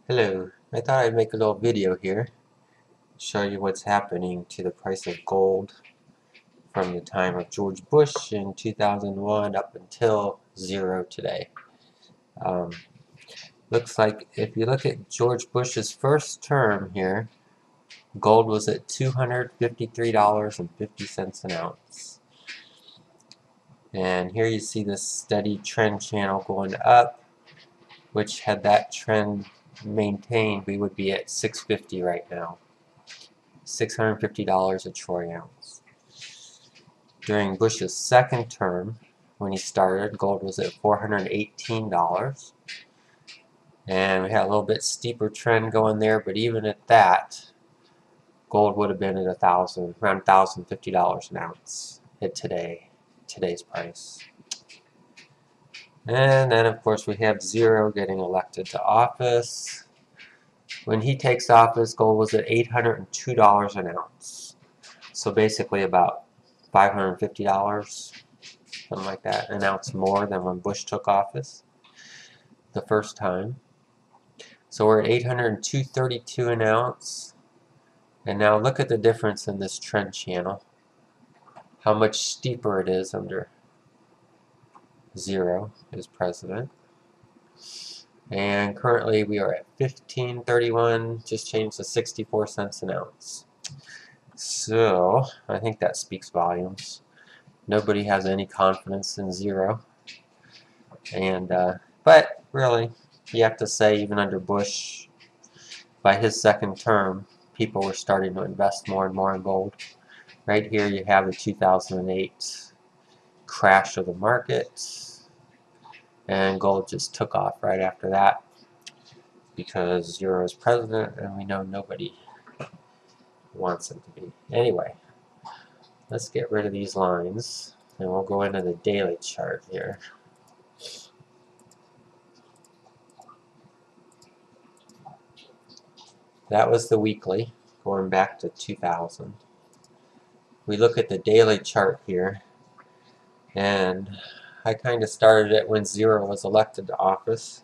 Hello, I thought I'd make a little video here, show you what's happening to the price of gold from the time of George Bush in 2001 up until zero today. Um, Looks like if you look at George Bush's first term here, gold was at $253.50 an ounce. And here you see this steady trend channel going up, which had that trend maintained, we would be at $650 right now. $650 a troy ounce. During Bush's second term, when he started, gold was at $418. And we had a little bit steeper trend going there, but even at that, gold would have been at around $1,050 an ounce at today's price. And then, of course, we have Zero getting elected to office. When he takes office, gold was at $802 an ounce. So basically about $550, something like that, an ounce more than when Bush took office the first time. So we're at $802.32 an ounce. And now look at the difference in this trend channel. How much steeper it is under Zero as president. And currently we are at $15.31, just changed to 64 cents an ounce. So I think that speaks volumes. Nobody has any confidence in Zero. And but really, you have to say, even under Bush, by his second term, people were starting to invest more and more in gold. Right here you have the 2008 crash of the market, and gold just took off right after that because Zero is president, and we know nobody wants him to be. Anyway, let's get rid of these lines, and we'll go into the daily chart here. That was the weekly, going back to 2000. We look at the daily chart here, and I kind of started it when Zero was elected to office,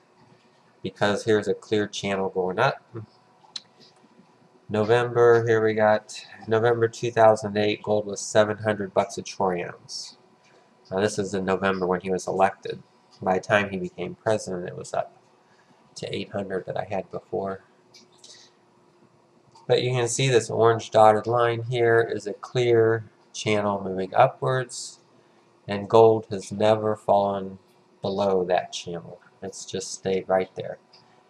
because here's a clear channel going up. November, here we got November 2008, gold was $700 a troy ounce. Now this is in November when he was elected. By the time he became president, it was up to 800 that I had before. But you can see this orange dotted line here is a clear channel moving upwards, and gold has never fallen below that channel. It's just stayed right there.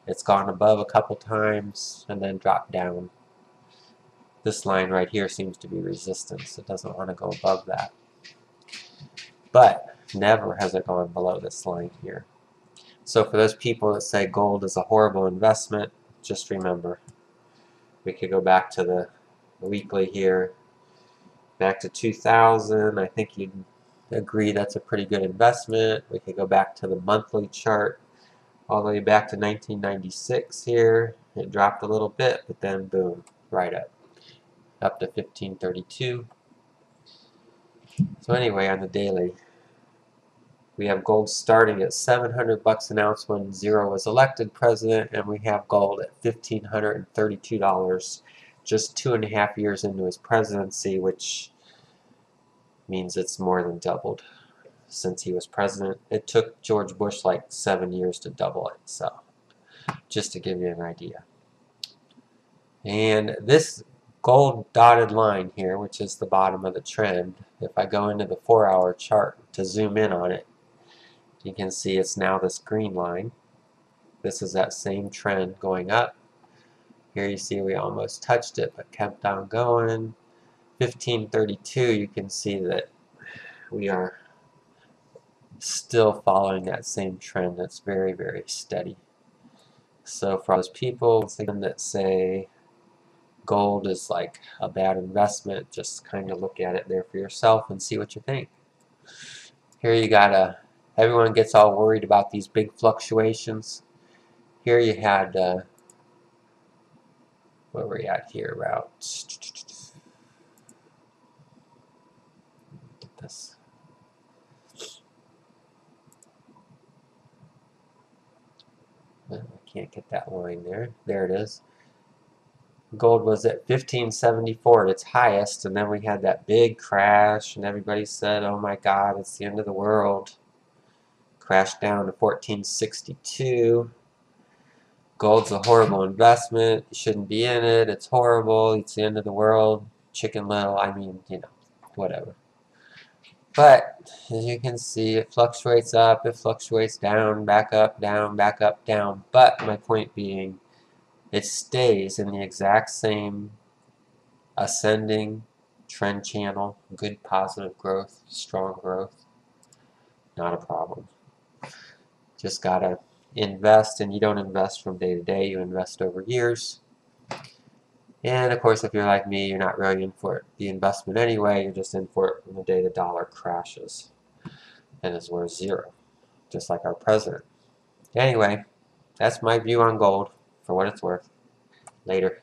It's gone above a couple times and then dropped down. This line right here seems to be resistance. It doesn't want to go above that. But never has it gone below this line here. So for those people that say gold is a horrible investment, just remember, we could go back to the weekly here, back to 2000. I think you'd agree that's a pretty good investment. We could go back to the monthly chart all the way back to 1996 here. It dropped a little bit, but then boom, right up to 1532. So anyway, on the daily, we have gold starting at $700 an ounce when Zero was elected president, and we have gold at $1,532 just 2.5 years into his presidency, which means it's more than doubled since he was president. It took George Bush like 7 years to double it, so just to give you an idea. And this gold dotted line here, which is the bottom of the trend, if I go into the 4-hour chart to zoom in on it, you can see it's now this green line. This is that same trend going up. Here you see we almost touched it but kept on going. 1532, you can see that we are still following that same trend. That's very, very steady. So for those people that say gold is like a bad investment, just kind of look at it there for yourself and see what you think. Here you got everyone gets all worried about these big fluctuations. Here you had where were we at here? About this. I can't get that line there. There it is. Gold was at 1574 at its highest, and then we had that big crash, and everybody said, oh my God, it's the end of the world. Crashed down to 1462. Gold's a horrible investment. You shouldn't be in it. It's horrible. It's the end of the world. Chicken Little, I mean, you know, whatever. But as you can see, it fluctuates up, it fluctuates down, back up, down, back up, down. But my point being, it stays in the exact same ascending trend channel, good positive growth, strong growth. Not a problem. Just gotta invest, and you don't invest from day to day, you invest over years. And of course, if you're like me, you're not really in for the investment anyway, you're just in for it from the day the dollar crashes and is worth zero, just like our president. Anyway, that's my view on gold, for what it's worth. Later.